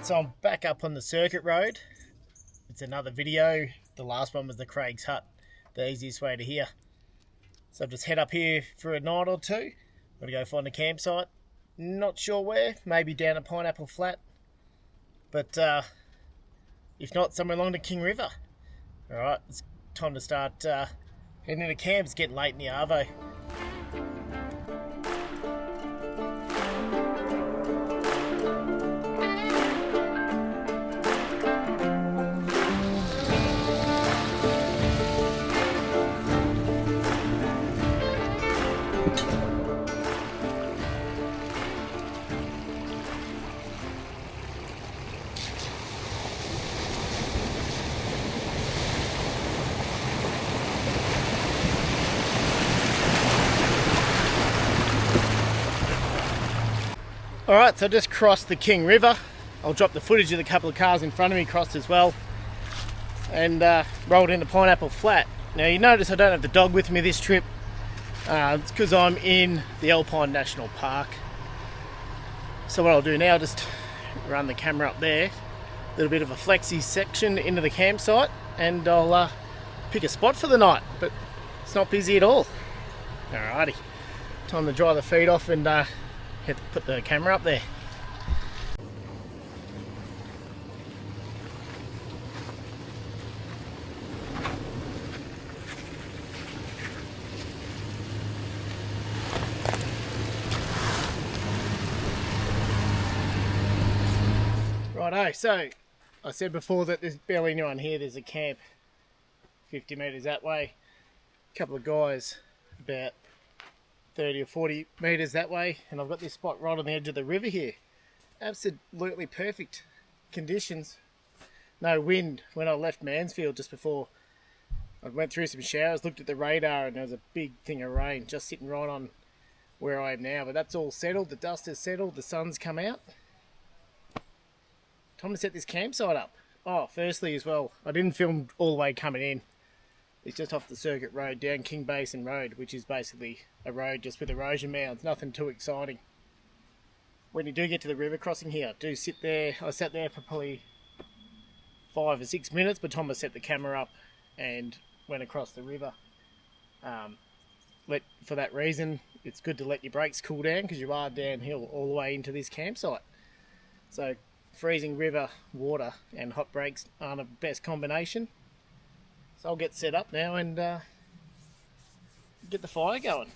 Alright, so I'm back up on the circuit road. It's another video. The last one was the Craig's Hut, the easiest way to here. So I've just head up here for a night or two. I'm going to go find a campsite. Not sure where, maybe down at Pineapple Flat. But if not, somewhere along the King River. Alright, it's time to start heading into camp. It's getting late in the arvo. Alright, so I just crossed the King River. I'll drop the footage of the couple of cars in front of me crossed as well. And rolled into Pineapple Flat. Now you notice I don't have the dog with me this trip. It's because I'm in the Alpine National Park. So what I'll do now, just run the camera up there. A little bit of a flexi section into the campsite. And I'll pick a spot for the night. But it's not busy at all. Alrighty. Time to dry the feet off and had to put the camera up there. Righto, so I said before that there's barely anyone here. There's a camp 50 metres that way. A couple of guys about 30 or 40 metres that way, and I've got this spot right on the edge of the river here. Absolutely perfect conditions. No wind. When I left Mansfield just before, I went through some showers, looked at the radar, and there was a big thing of rain just sitting right on where I am now. But that's all settled. The dust has settled. The sun's come out. Time to set this campsite up. Oh, firstly as well, I didn't film all the way coming in. It's just off the circuit road down King Basin Road, which is basically a road just with erosion mounds, nothing too exciting. When you do get to the river crossing here, do sit there. I sat there for probably 5 or 6 minutes by the time I set the camera up and went across the river. For that reason, it's good to let your brakes cool down because you are downhill all the way into this campsite. So freezing river water and hot brakes aren't the best combination. So I'll get set up now and get the fire going.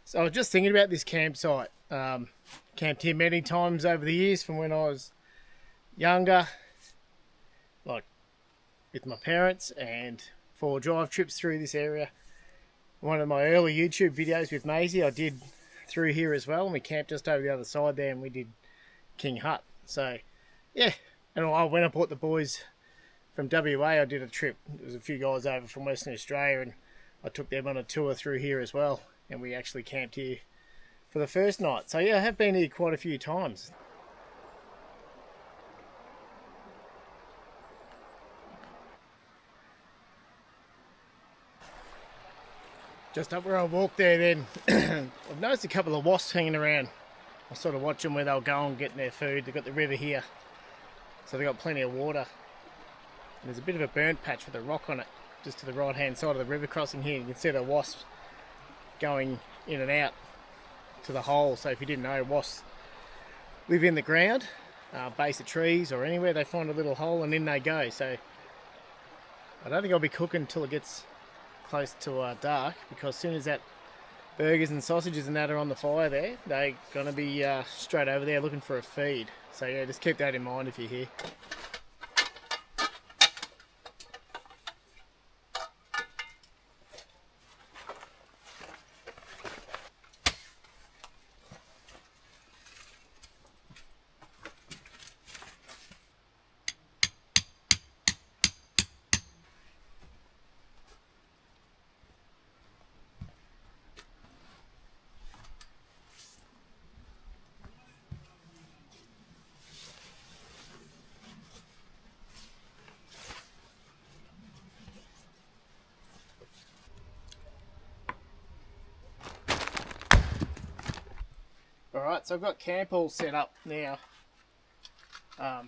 So I was just thinking about this campsite. Camped here many times over the years from when I was younger, like with my parents, and for drive trips through this area. One of my early YouTube videos with Maisie I did through here as well, and we camped just over the other side there and we did King Hut. So yeah, and when I brought the boys from WA, I did a trip. There was a few guys over from Western Australia and I took them on a tour through here as well. And we actually camped here for the first night. So yeah, I have been here quite a few times. Just up where I walked there then, I've noticed a couple of wasps hanging around. I sort of watch them where they'll go and getting their food. They've got the river here, so they've got plenty of water. And there's a bit of a burnt patch with a rock on it, just to the right hand side of the river crossing here. You can see the wasps going in and out to the hole. So if you didn't know, wasps live in the ground, base of trees or anywhere. They find a little hole and in they go. So I don't think I'll be cooking until it gets close to dark, because as soon as that burgers and sausages and that are on the fire there. They're going to be straight over there looking for a feed. So yeah, just keep that in mind if you're here. Alright, so I've got camp all set up now. Got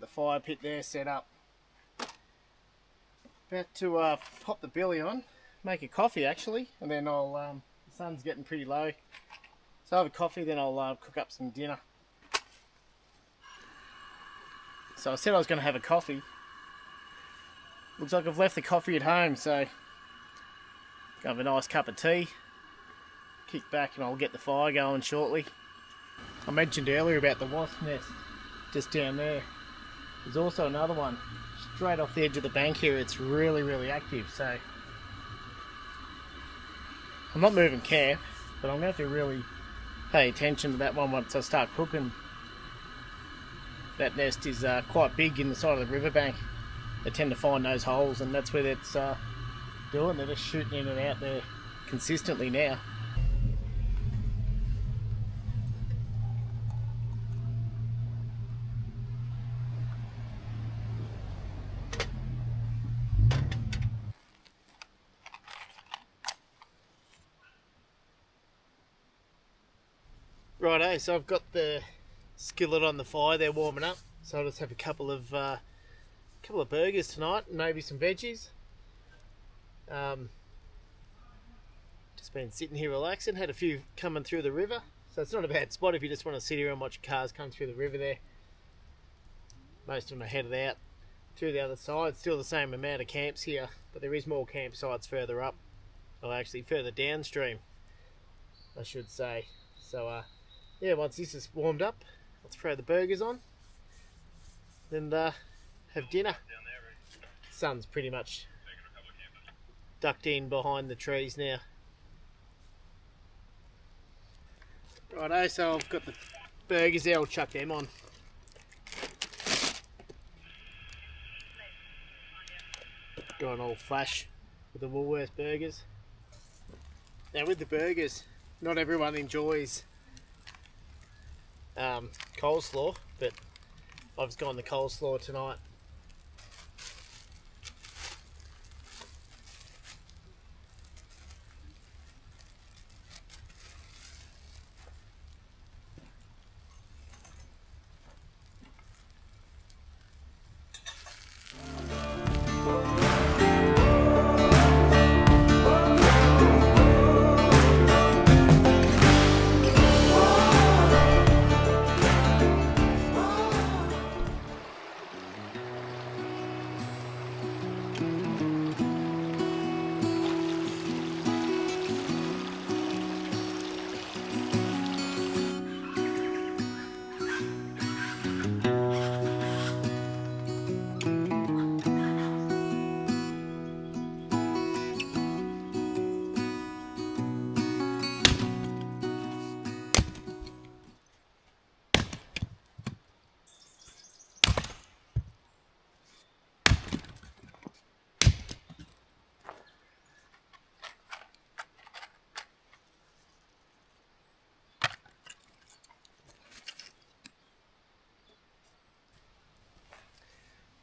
the fire pit there set up. About to pop the billy on, make a coffee actually, and then I'll, the sun's getting pretty low. So I'll have a coffee, then I'll cook up some dinner. So I said I was going to have a coffee. Looks like I've left the coffee at home, so have a nice cup of tea. Kick back and I'll get the fire going shortly. I mentioned earlier about the wasp nest just down there. There's also another one straight off the edge of the bank here. It's really active, so I'm not moving camp, but I'm going to have to really pay attention to that one once I start cooking. That nest is quite big in the side of the riverbank. They tend to find those holes, and that's where it's doing. They're just shooting in and out there consistently now. Righto, so I've got the skillet on the fire there warming up. So I'll just have a couple of burgers tonight, and maybe some veggies. Just been sitting here relaxing. Had a few coming through the river, so it's not a bad spot if you just want to sit here and watch cars come through the river there. Most of them are headed out to the other side. Still the same amount of camps here, but there is more campsites further up, or actually further downstream, I should say. So yeah, once this is warmed up, I'll throw the burgers on and have dinner. Sun's pretty much ducked in behind the trees now. Righto, so I've got the burgers there, I'll chuck them on. Going all flash with the Woolworth burgers. Now with the burgers, not everyone enjoys coleslaw, but I've just gone the coleslaw tonight.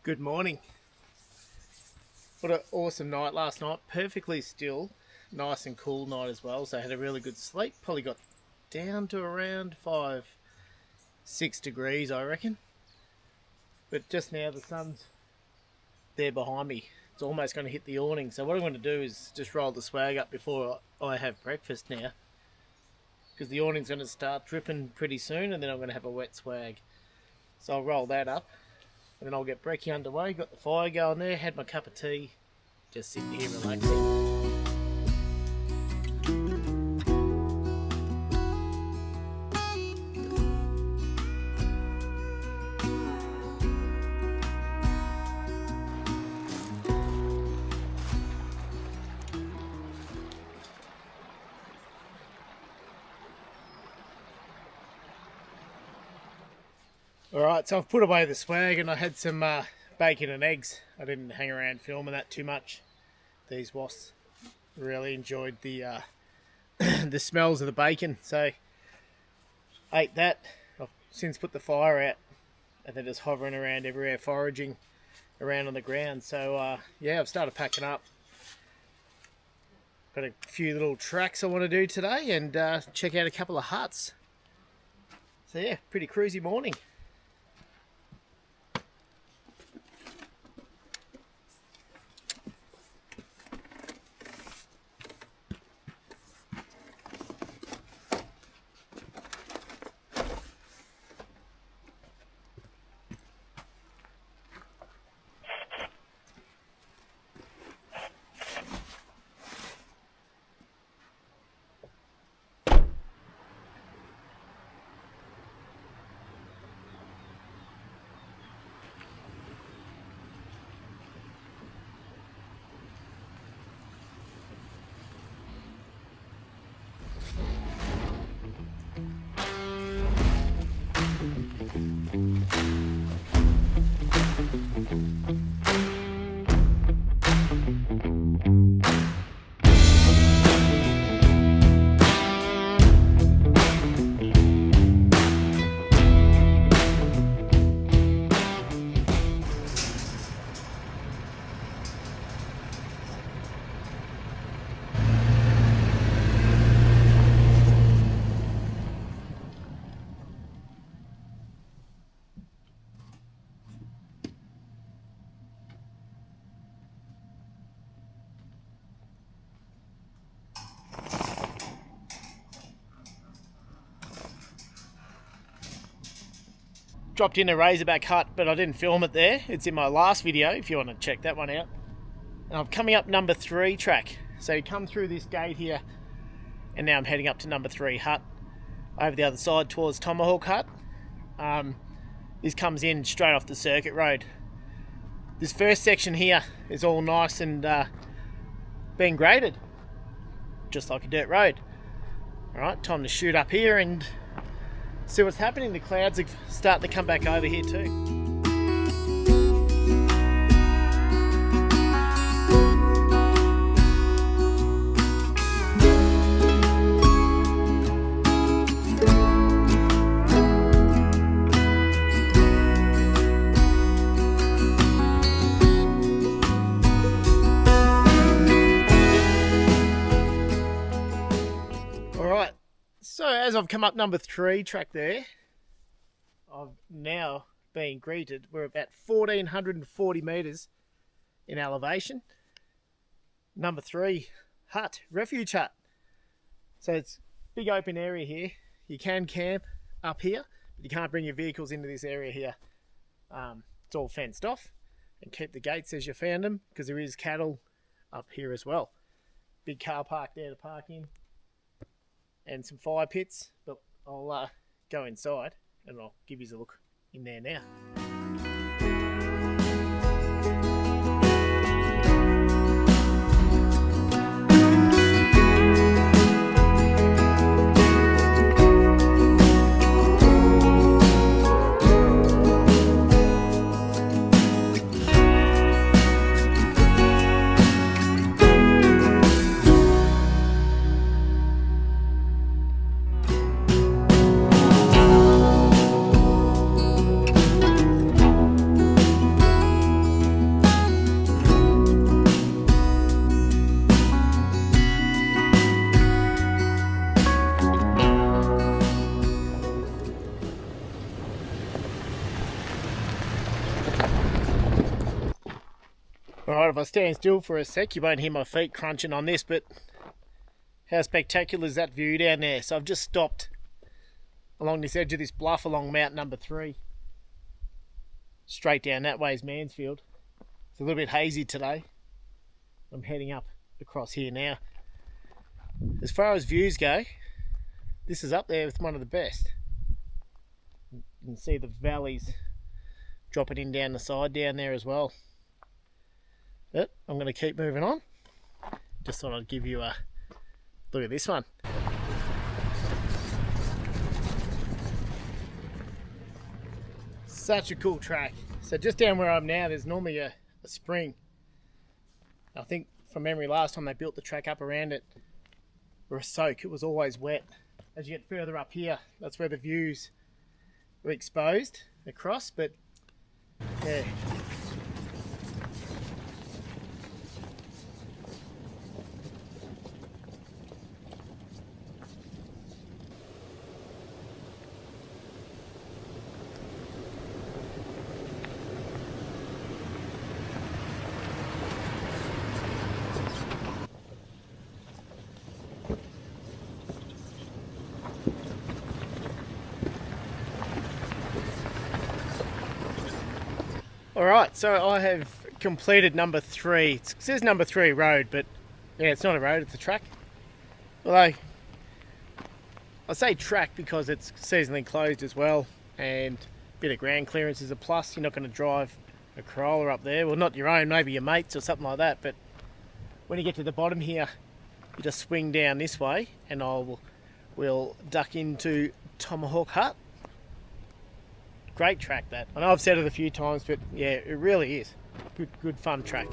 Good morning. What an awesome night last night. Perfectly still, nice and cool night as well. So I had a really good sleep. Probably got down to around 5-6 degrees, I reckon. But just now the sun's there behind me. It's almost going to hit the awning. So what I'm going to do is just roll the swag up before I have breakfast now, because the awning's going to start dripping pretty soon, and then I'm going to have a wet swag. So I'll roll that up, and then I'll get brekkie underway. Got the fire going there, had my cup of tea, just sitting here relaxing. Alright, so I've put away the swag and I had some bacon and eggs. I didn't hang around filming that too much. These wasps really enjoyed the the smells of the bacon, so ate that. I've since put the fire out and they're just hovering around everywhere, foraging around on the ground. So yeah, I've started packing up. Got a few little tracks I want to do today and check out a couple of huts. So yeah, pretty cruisy morning. Dropped in a Razorback hut, but I didn't film it there. It's in my last video if you want to check that one out. And I'm coming up number 3 track. So you come through this gate here and now I'm heading up to number 3 hut over the other side towards Tomahawk Hut. This comes in straight off the circuit road. This first section here is all nice and being graded, just like a dirt road. Alright, time to shoot up here and see what's happening. The clouds are starting to come back over here too. Alright, so as I've come up number 3 track there, I've now been greeted. We're about 1,440 metres in elevation. Number 3 hut, refuge hut. So it's a big open area here. You can camp up here, but you can't bring your vehicles into this area here. It's all fenced off, and keep the gates as you found them, because there is cattle up here as well. Big car park there to park in, and some fire pits, but I'll go inside and I'll give you a look in there now. Alright, if I stand still for a sec, you won't hear my feet crunching on this, but how spectacular is that view down there? So I've just stopped along this edge of this bluff along Mount number 3. Straight down that way is Mansfield. It's a little bit hazy today. I'm heading up across here now. As far as views go, this is up there with one of the best. You can see the valleys dropping in down the side down there as well. But I'm going to keep moving on. Just thought I'd give you a look at this one. Such a cool track. So just down where I'm now, there's normally a spring. I think from memory last time they built the track up around it, or a soak, it was always wet. As you get further up here, that's where the views were exposed across, but yeah. Alright, so I have completed number 3. It says number 3 road, but yeah, it's not a road, it's a track. Although, I say track because it's seasonally closed as well, and a bit of ground clearance is a plus. You're not going to drive a Corolla up there. Well, not your own, maybe your mates or something like that, but when you get to the bottom here, you just swing down this way, and we'll duck into Tomahawk Hut. Great track that. I know I've said it a few times, but yeah, it really is. Good fun track.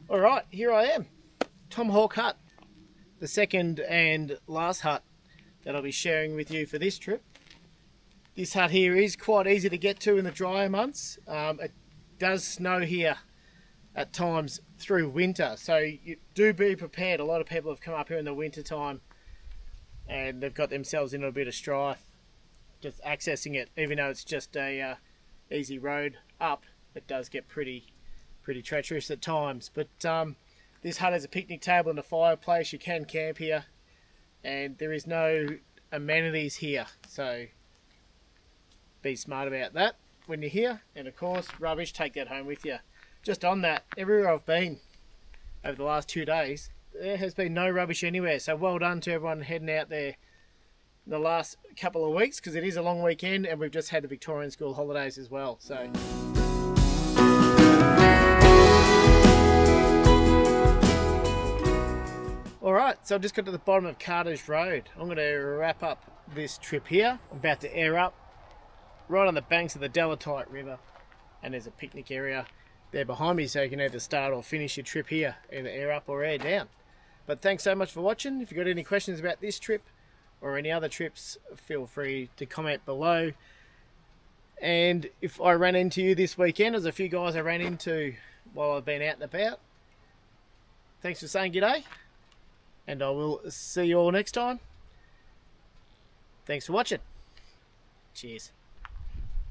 Alright, here I am. Tomahawk Hut. The second and last hut that I'll be sharing with you for this trip. This hut here is quite easy to get to in the drier months. It does snow here at times through winter, so you do be prepared. A lot of people have come up here in the winter time and they've got themselves in a bit of strife just accessing it. Even though it's just a easy road up, it does get pretty treacherous at times. But this hut has a picnic table and a fireplace. You can camp here, and there is no amenities here, so be smart about that when you're here. And of course, rubbish, take that home with you. Just on that, everywhere I've been over the last 2 days, there has been no rubbish anywhere, so well done to everyone heading out there in the last couple of weeks, because it is a long weekend and we've just had the Victorian school holidays as well. So alright, so I've just got to the bottom of Carter's Road. I'm going to wrap up this trip here. I'm about to air up right on the banks of the Delatite River, and there's a picnic area there behind me, so you can either start or finish your trip here, either air up or air down. But thanks so much for watching. If you've got any questions about this trip or any other trips, feel free to comment below. And if I ran into you this weekend, there's a few guys I ran into while I've been out and about. Thanks for saying g'day, and I will see you all next time. Thanks for watching. Cheers.